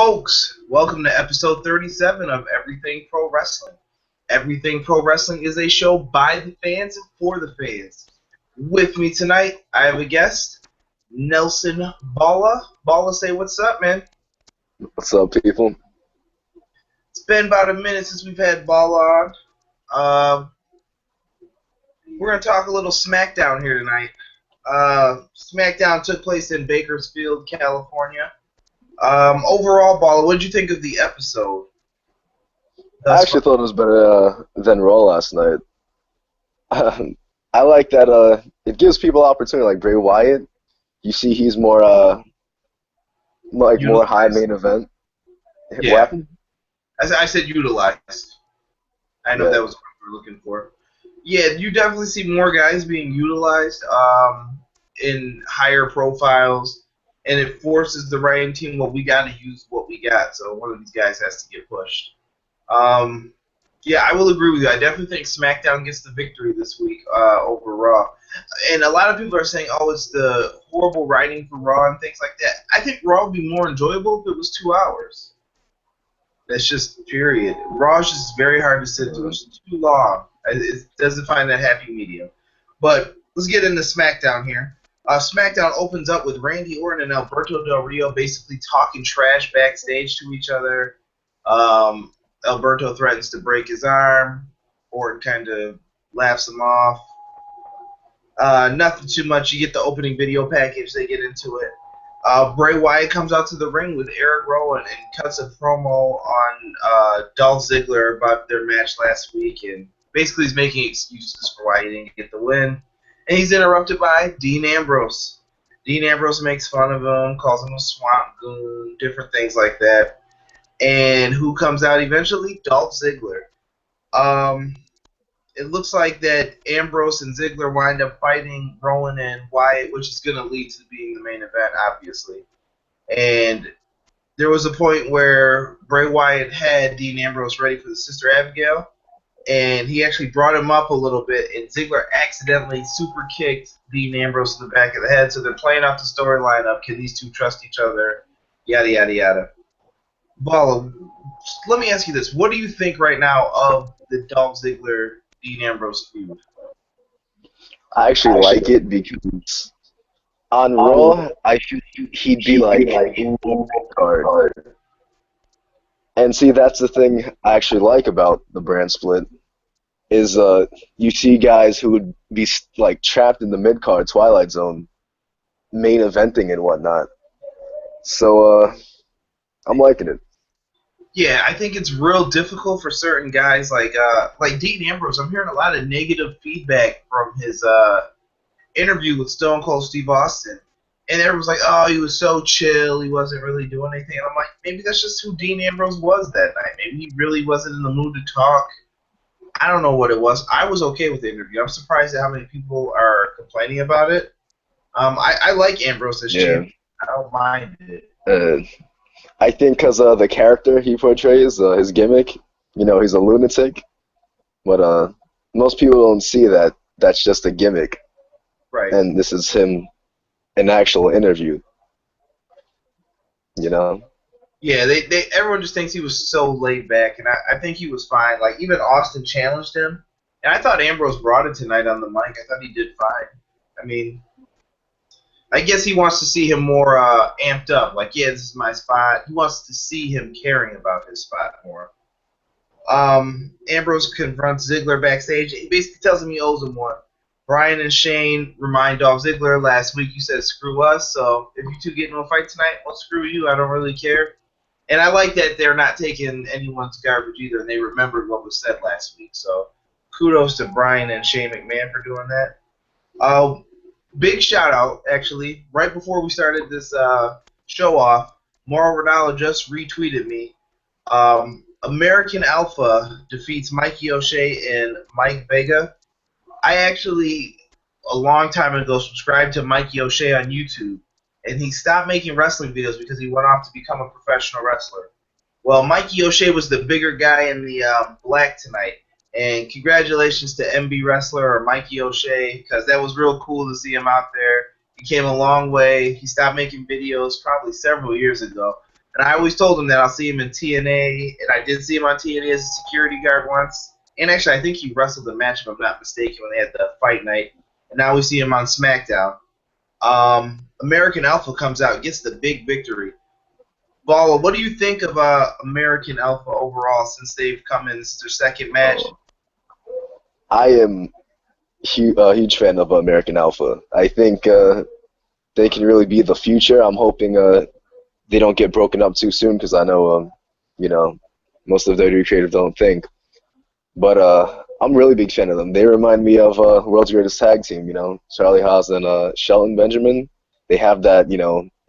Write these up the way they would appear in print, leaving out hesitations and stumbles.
Folks, welcome to episode 37 of Everything Pro Wrestling. Everything Pro Wrestling is a show by the fans and for the fans. With me tonight, I have a guest, Nelson Balla. Balla, say what's up, man. What's up, people? It's been about a minute since we've had Balla on. We're going to talk a little Smackdown here tonight. Smackdown took place in Bakersfield, California. Overall, Balla, what did you think of the episode? I actually thought it was better than Raw last night. I like that it gives people opportunity, like Bray Wyatt. You see he's more more high main event. Yeah. What happened? I said utilized. I know that was what we were looking for. Yeah, you definitely see more guys being utilized in higher profiles, and it forces the writing team, well, we got to use what we got, so one of these guys has to get pushed. Yeah, I will agree with you. I definitely think SmackDown gets the victory this week over Raw. And a lot of people are saying, oh, it's the horrible writing for Raw and things like that. I think Raw would be more enjoyable if it was 2 hours. That's just period. Raw is just very hard to sit through. It's too long. It doesn't find that happy medium. But let's get into SmackDown here. SmackDown opens up with Randy Orton and Alberto Del Rio basically talking trash backstage to each other. Alberto threatens to break his arm. Orton kind of laughs him off. Nothing too much. You get the opening video package. They get into it. Bray Wyatt comes out to the ring with Eric Rowan and cuts a promo on Dolph Ziggler about their match last week, and basically he's making excuses for why he didn't get the win. And he's interrupted by Dean Ambrose. Dean Ambrose makes fun of him, calls him a swamp goon, different things like that. And who comes out eventually? Dolph Ziggler. It looks like that Ambrose and Ziggler wind up fighting Rowan and Wyatt, which is going to lead to being the main event, obviously. And there was a point where Bray Wyatt had Dean Ambrose ready for the Sister Abigail, and he actually brought him up a little bit, and Ziggler accidentally super kicked Dean Ambrose in the back of the head, so they're playing off the storyline of, can these two trust each other, yada, yada, yada. Balla, let me ask you this. What do you think right now of the Dolph Ziggler Dean Ambrose feud? I actually like it because on Raw, I feel he'd be like a card. And see, that's the thing I actually like about the brand split, is you see guys who would be like trapped in the mid-card Twilight Zone, main eventing and whatnot. So I'm liking it. Yeah, I think it's real difficult for certain guys like Dean Ambrose. I'm hearing a lot of negative feedback from his interview with Stone Cold Steve Austin. And everyone's like, oh, he was so chill, he wasn't really doing anything. And I'm like, maybe that's just who Dean Ambrose was that night. Maybe he really wasn't in the mood to talk. I don't know what it was. I was okay with the interview. I'm surprised at how many people are complaining about it. I like Ambrose as champion. I don't mind it. I think because the character he portrays, his gimmick, he's a lunatic. But most people don't see that that's just a gimmick. Right. And this is him, an actual interview. Yeah, everyone just thinks he was so laid back, and I think he was fine. Like, even Austin challenged him, and I thought Ambrose brought it tonight on the mic. I thought he did fine. I mean, I guess he wants to see him more amped up. Like, yeah, this is my spot. He wants to see him caring about his spot more. Ambrose confronts Ziggler backstage. He basically tells him he owes him one. Bryan and Shane remind Dolph Ziggler, last week you said screw us, so if you two get into a fight tonight, well, screw you. I don't really care. And I like that they're not taking anyone's garbage either, and they remembered what was said last week. So kudos to Bryan and Shane McMahon for doing that. Big shout out, actually, right before we started this show off, Mauro Ranallo just retweeted me. American Alpha defeats Mikey O'Shea and Mike Vega. I actually, a long time ago, subscribed to Mikey O'Shea on YouTube, and he stopped making wrestling videos because he went off to become a professional wrestler. Well, Mikey O'Shea was the bigger guy in the black tonight, and congratulations to MB Wrestler or Mikey O'Shea, because that was real cool to see him out there. He came a long way. He stopped making videos probably several years ago. And I always told him that I'll see him in TNA, and I did see him on TNA as a security guard once. And actually, I think he wrestled the match, if I'm not mistaken, when they had the fight night. And now we see him on Smackdown. American Alpha comes out, gets the big victory. Bala, what do you think of American Alpha overall since they've come in? This is their second match. I am a huge fan of American Alpha. I think they can really be the future. I'm hoping they don't get broken up too soon because I know, most of their creative don't think. But I'm a really big fan of them. They remind me of World's Greatest Tag Team, Charlie Haas and Shelton Benjamin. They have that,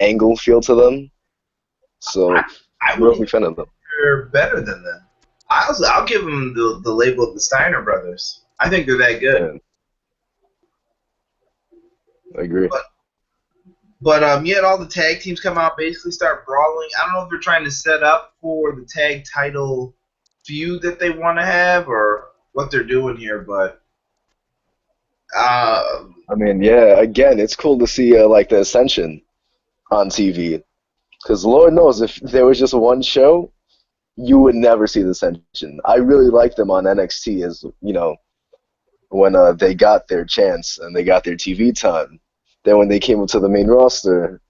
angle feel to them. So I'm a real big fan of them. They're better than them. I'll give them the label of the Steiner brothers. I think they're that good. Yeah. I agree. But yet all the tag teams come out, basically start brawling. I don't know if they're trying to set up for the tag title feud that they want to have or what they're doing here, but again, it's cool to see like the Ascension on TV, because Lord knows if there was just one show, you would never see the Ascension. I really liked them on NXT as when they got their chance and they got their TV time. Then when they came up to the main roster,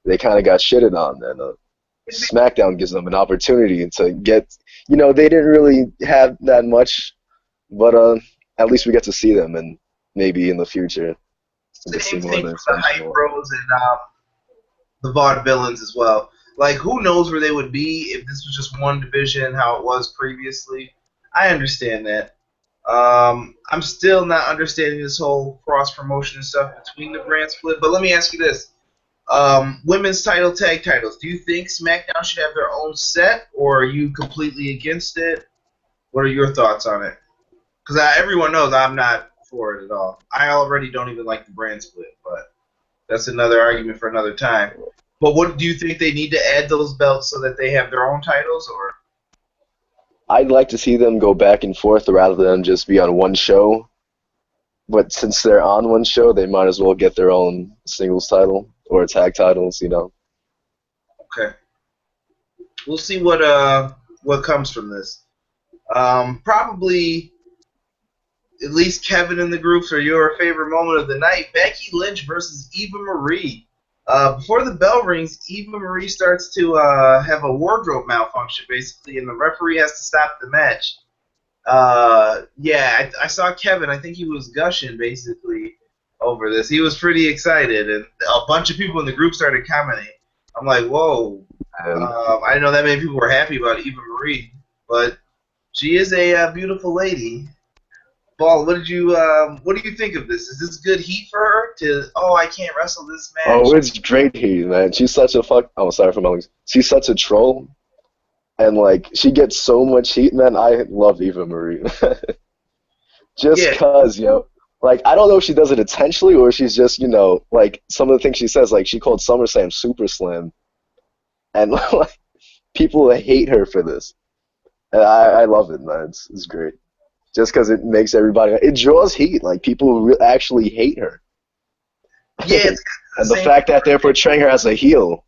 they kind of got shitted on, and SmackDown gives them an opportunity to get. They didn't really have that much, but at least we get to see them, and maybe in the future we'll see more of the Hype Bros and the Vaudevillians as well. Like, who knows where they would be if this was just one division, how it was previously. I understand that. I'm still not understanding this whole cross-promotion stuff between the brand split, but let me ask you this. Women's title, tag titles. Do you think SmackDown should have their own set, or are you completely against it? What are your thoughts on it? Because everyone knows I'm not for it at all. I already don't even like the brand split, but that's another argument for another time. But what do you think they need to add those belts so that they have their own titles, or? I'd like to see them go back and forth rather than just be on one show. But since they're on one show, they might as well get their own singles title or tag titles, Okay. We'll see what comes from this. Probably at least Kevin in the groups are your favorite moment of the night. Becky Lynch versus Eva Marie. Before the bell rings, Eva Marie starts to have a wardrobe malfunction, basically, and the referee has to stop the match. I saw Kevin. I think he was gushing, basically, over this. He was pretty excited, and a bunch of people in the group started commenting. I'm like, whoa. I didn't know that many people were happy about Eva Marie, but she is a beautiful lady. Ball, what do you think of this? Is this good heat for her? I can't wrestle this match. Oh, it's great heat, man. She's such a She's such a troll, and like she gets so much heat, man. I love Eva Marie, just because like I don't know if she does it intentionally or she's just like some of the things she says. Like she called SummerSlam Super Slam, and like people hate her for this, and I love it, man. It's great. Just because it makes it draws heat. Like, people actually hate her. Yeah, and the fact that they're portraying her as a heel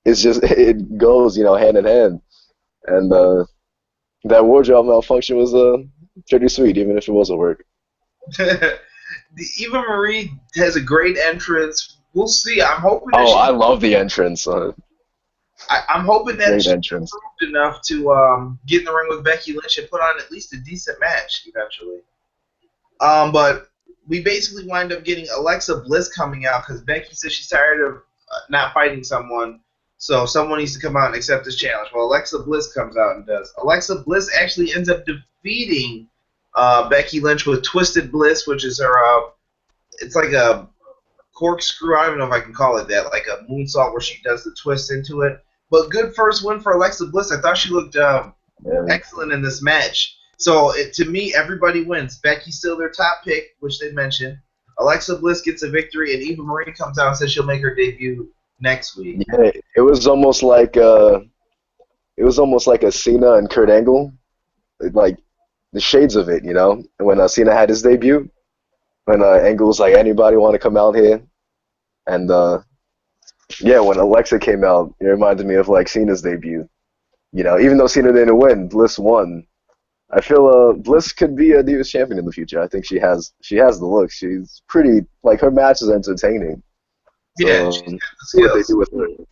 is just, it goes, hand in hand. And that wardrobe malfunction was pretty sweet, even if it wasn't work. Eva Marie has a great entrance. We'll see. I'm hoping. I love the entrance. I'm hoping that she's improved enough to get in the ring with Becky Lynch and put on at least a decent match eventually. But we basically wind up getting Alexa Bliss coming out because Becky says she's tired of not fighting someone, so someone needs to come out and accept this challenge. Well, Alexa Bliss comes out and does. Alexa Bliss actually ends up defeating Becky Lynch with Twisted Bliss, which is her. It's like a corkscrew. I don't even know if I can call it that, like a moonsault where she does the twist into it. But good first win for Alexa Bliss. I thought she looked excellent in this match. So, to me, everybody wins. Becky's still their top pick, which they mentioned. Alexa Bliss gets a victory, and Eva Marie comes out and says she'll make her debut next week. Yeah, it was almost like a Cena and Kurt Angle, like the shades of it, when Cena had his debut, when Angle was like, anybody want to come out here, and Yeah, when Alexa came out, it reminded me of like Cena's debut. You know, even though Cena didn't win, Bliss won. I feel Bliss could be a Divas champion in the future. I think she has the look. She's pretty like her match is entertaining. Yeah, So she's got the see what they skills. do with her.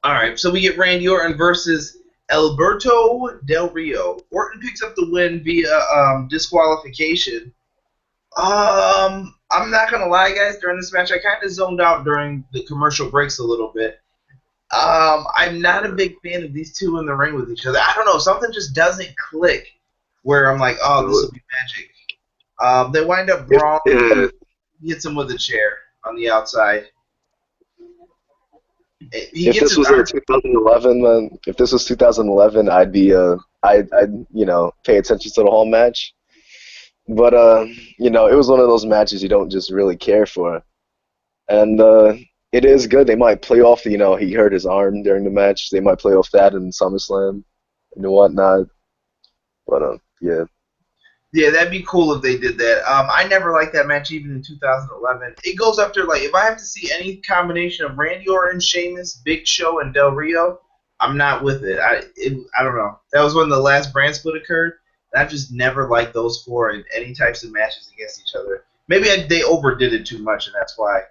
All right, so we get Randy Orton versus Alberto Del Rio. Orton picks up the win via disqualification. I'm not gonna lie, guys. During this match, I kind of zoned out during the commercial breaks a little bit. I'm not a big fan of these two in the ring with each other. I don't know, something just doesn't click. Where I'm like, oh, this will be magic. They wind up brawling. He hits him with a chair on the outside. If this was 2011, then if this was 2011, I'd be I'd pay attention to the whole match. But it was one of those matches you don't just really care for, and it is good. They might play off he hurt his arm during the match. They might play off that in SummerSlam and whatnot. But yeah. Yeah, that'd be cool if they did that. I never liked that match even in 2011. It goes up there, like, if I have to see any combination of Randy Orton, Sheamus, Big Show, and Del Rio, I'm not with it. I don't know. That was when the last brand split occurred. And I just never liked those four in any types of matches against each other. Maybe they overdid it too much, and that's why.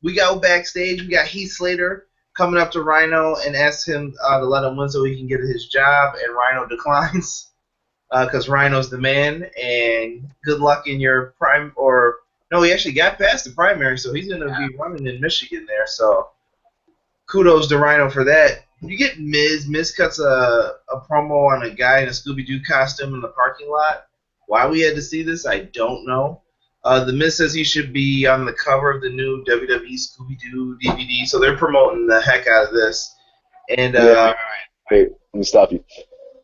We go backstage. We got Heath Slater coming up to Rhino and asks him to let him win so he can get his job, and Rhino declines. Because Rhino's the man, and good luck in your prime. Or no, he actually got past the primary, so he's gonna be running in Michigan there. So kudos to Rhino for that. You get Miz. Miz cuts a promo on a guy in a Scooby-Doo costume in the parking lot. Why we had to see this, I don't know. The Miz says he should be on the cover of the new WWE Scooby-Doo DVD, so they're promoting the heck out of this. And wait, let me stop you.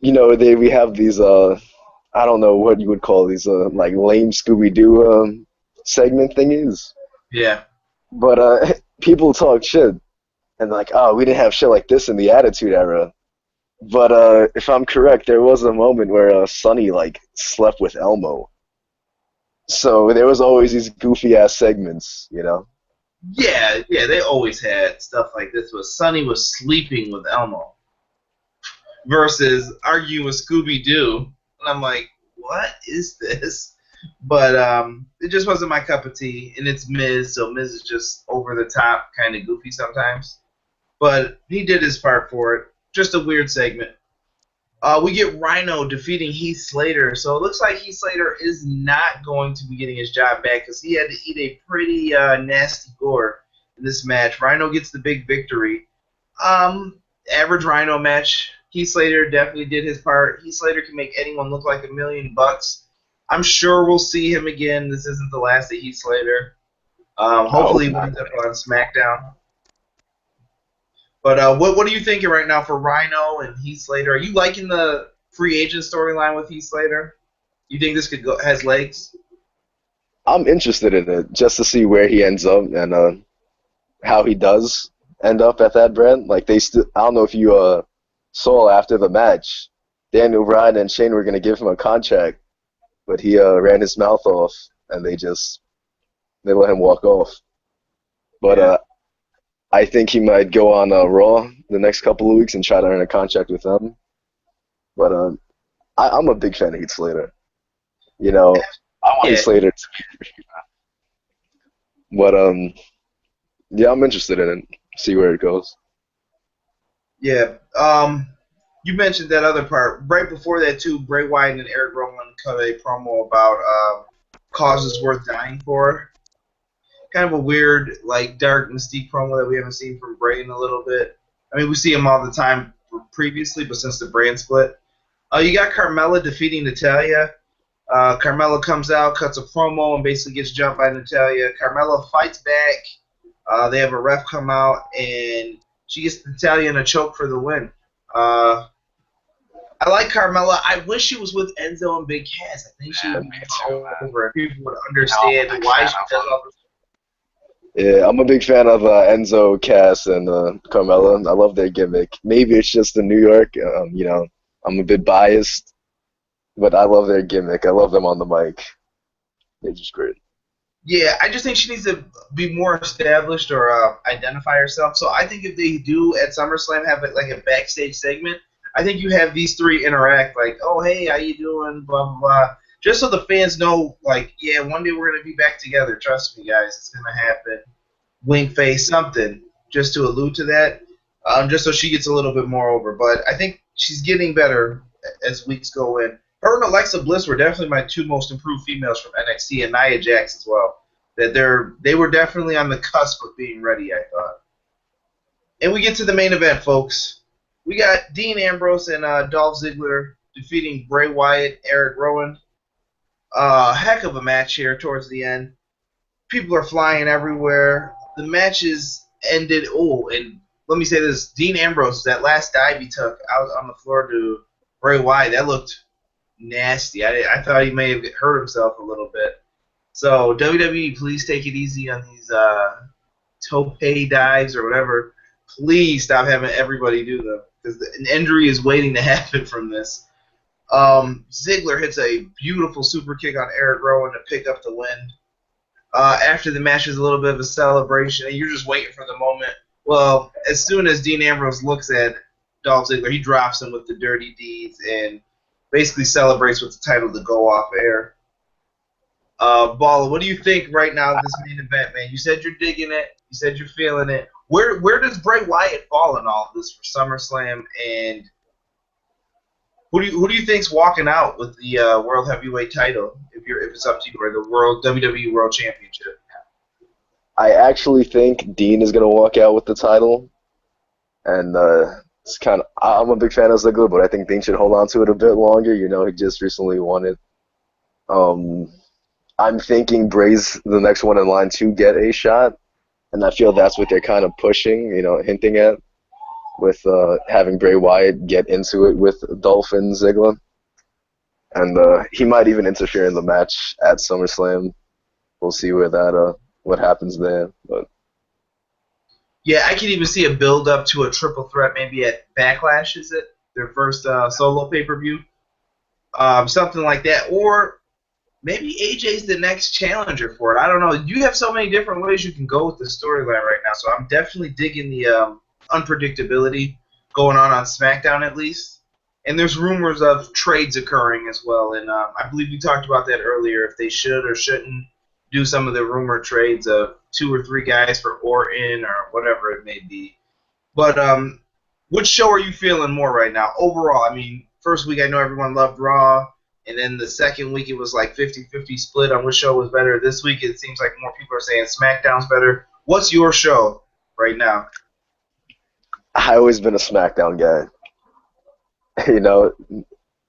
We have these I don't know what you would call these like lame Scooby-Doo segment thingies. Yeah. But people talk shit and like, oh, we didn't have shit like this in the Attitude Era. But if I'm correct, there was a moment where Sonny like slept with Elmo. So there was always these goofy ass segments, Yeah, they always had stuff like this. But Sonny was sleeping with Elmo versus arguing with Scooby-Doo. And I'm like, what is this? But it just wasn't my cup of tea. And it's Miz, so Miz is just over the top, kind of goofy sometimes. But he did his part for it. Just a weird segment. We get Rhino defeating Heath Slater. So it looks like Heath Slater is not going to be getting his job back because he had to eat a pretty nasty gore in this match. Rhino gets the big victory. Average Rhino match. Heath Slater definitely did his part. Heath Slater can make anyone look like $1 million. I'm sure we'll see him again. This isn't the last of Heath Slater. Hopefully he ends up on SmackDown. But what are you thinking right now for Rhino and Heath Slater? Are you liking the free agent storyline with Heath Slater? You think this has legs? I'm interested in it just to see where he ends up and how he does end up at that brand. Like I don't know if you saw after the match, Daniel Bryan and Shane were going to give him a contract, but he ran his mouth off, and they let him walk off. But I think he might go on Raw the next couple of weeks and try to earn a contract with them. But I'm a big fan of Heath Slater. I want Heath Slater to be. But yeah, I'm interested in it. See where it goes. Yeah. You mentioned that other part. Right before that, too, Bray Wyatt and Eric Rowan cut a promo about causes worth dying for. Kind of a weird, like, dark, mystique promo that we haven't seen from Bray in a little bit. I mean, we see him all the time previously, but since the brand split. You got Carmella defeating Natalya. Carmella comes out, cuts a promo, and basically gets jumped by Natalya. Carmella fights back. They have a ref come out, and she gets Natalya in a choke for the win. I like Carmella. I wish she was with Enzo and Big Cass. I think she would be over, and people would understand why she does all this. Yeah, I'm a big fan of Enzo, Cass, and Carmella. I love their gimmick. Maybe it's just in New York. I'm a bit biased, but I love their gimmick. I love them on the mic. They're just great. Yeah, I just think she needs to be more established or identify herself. So I think if they do at SummerSlam have like a backstage segment, I think you have these three interact like, oh hey, how you doing, blah blah blah, just so the fans know like, yeah, one day we're gonna be back together. Trust me, guys, it's gonna happen. Wink face something just to allude to that, just so she gets a little bit more over. But I think she's getting better as weeks go in. Her and Alexa Bliss were definitely my two most improved females from NXT, and Nia Jax as well. That they were definitely on the cusp of being ready, I thought. And we get to the main event, folks. We got Dean Ambrose and Dolph Ziggler defeating Bray Wyatt, Eric Rowan. Heck of a match here towards the end. People are flying everywhere. The matches ended. Oh, and let me say this: Dean Ambrose, that last dive he took out on the floor to Bray Wyatt, that looked nasty. I thought he may have hurt himself a little bit. So WWE, please take it easy on these tope dives or whatever. Please stop having everybody do them because an injury is waiting to happen from this. Ziggler hits a beautiful super kick on Eric Rowan to pick up the win. After the match is a little bit of a celebration, and you're just waiting for the moment. Well, as soon as Dean Ambrose looks at Dolph Ziggler, he drops him with the dirty deeds and basically celebrates with the title to go off air. Balla, what do you think right now of this main event, man? You said you're digging it. You said you're feeling it. Where does Bray Wyatt fall in all of this for SummerSlam, and who do you think's walking out with the World Heavyweight title if it's up to you, or the World WWE World Championship? I actually think Dean is gonna walk out with the title, and it's kind of I'm a big fan of Ziggler, but I think Dean should hold on to it a bit longer. You know, he just recently won it. I'm thinking Bray's the next one in line to get a shot, and I feel that's what they're kind of pushing, you know, hinting at, with having Bray Wyatt get into it with Dolph and Ziggler. And he might even interfere in the match at SummerSlam. We'll see where that what happens there. But Yeah, I can even see a build up to a triple threat maybe at Backlash, is it? Their first solo pay-per-view? Something like that. Or maybe AJ's the next challenger for it. I don't know. You have so many different ways you can go with the storyline right now, so I'm definitely digging the unpredictability going on Smackdown at least. And there's rumors of trades occurring as well, and I believe we talked about that earlier, if they should or shouldn't do some of the rumored trades of 2 or 3 guys for Orton or whatever it may be. But which show are you feeling more right now? Overall, I mean, first week I know everyone loved Raw, and then the second week it was like 50-50 split on which show was better. This week it seems like more people are saying SmackDown's better. What's your show right now? I've always been a SmackDown guy. You know,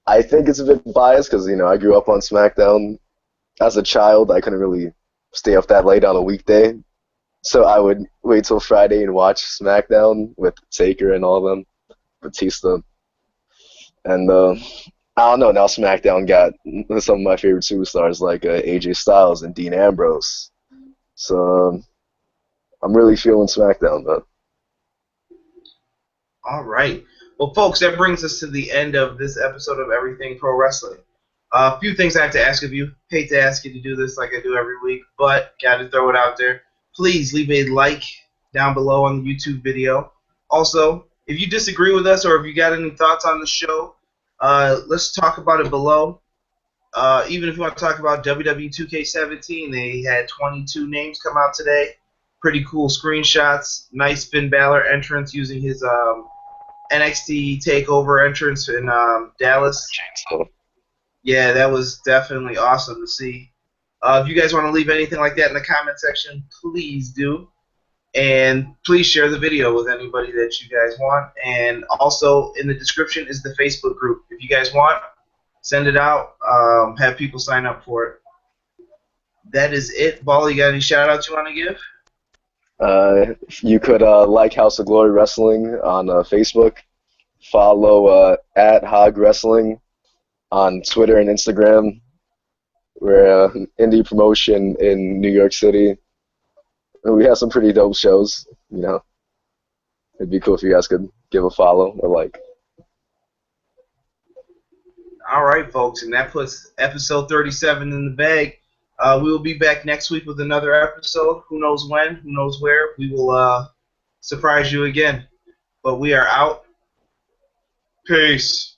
I think it's a bit biased because, you know, I grew up on SmackDown. As a child, I couldn't really stay up that late on a weekday, so I would wait till Friday and watch SmackDown with Taker and all of them, Batista. And I don't know, now SmackDown got some of my favorite superstars like AJ Styles and Dean Ambrose. So I'm really feeling SmackDown, though. All right. Well, folks, that brings us to the end of this episode of Everything Pro Wrestling. A few things I have to ask of you. Hate to ask you to do this like I do every week, but got to throw it out there. Please leave a like down below on the YouTube video. Also, if you disagree with us or if you got any thoughts on the show, let's talk about it below. Even if you want to talk about WWE 2K17, they had 22 names come out today. Pretty cool screenshots. Nice Finn Balor entrance using his NXT TakeOver entrance in Dallas. Chainsaw. Yeah, that was definitely awesome to see. If you guys want to leave anything like that in the comment section, please do. And please share the video with anybody that you guys want. And also in the description is the Facebook group. If you guys want, send it out. Have people sign up for it. That is it. Ball, you got any shout-outs you want to give? You could like House of Glory Wrestling on Facebook. Follow at Hog Wrestling on Twitter and Instagram. We're an indie promotion in New York City. We have some pretty dope shows, you know. It'd be cool if you guys could give a follow or like. All right, folks, and that puts episode 37 in the bag. We will be back next week with another episode. Who knows when? Who knows where? We will surprise you again. But we are out. Peace.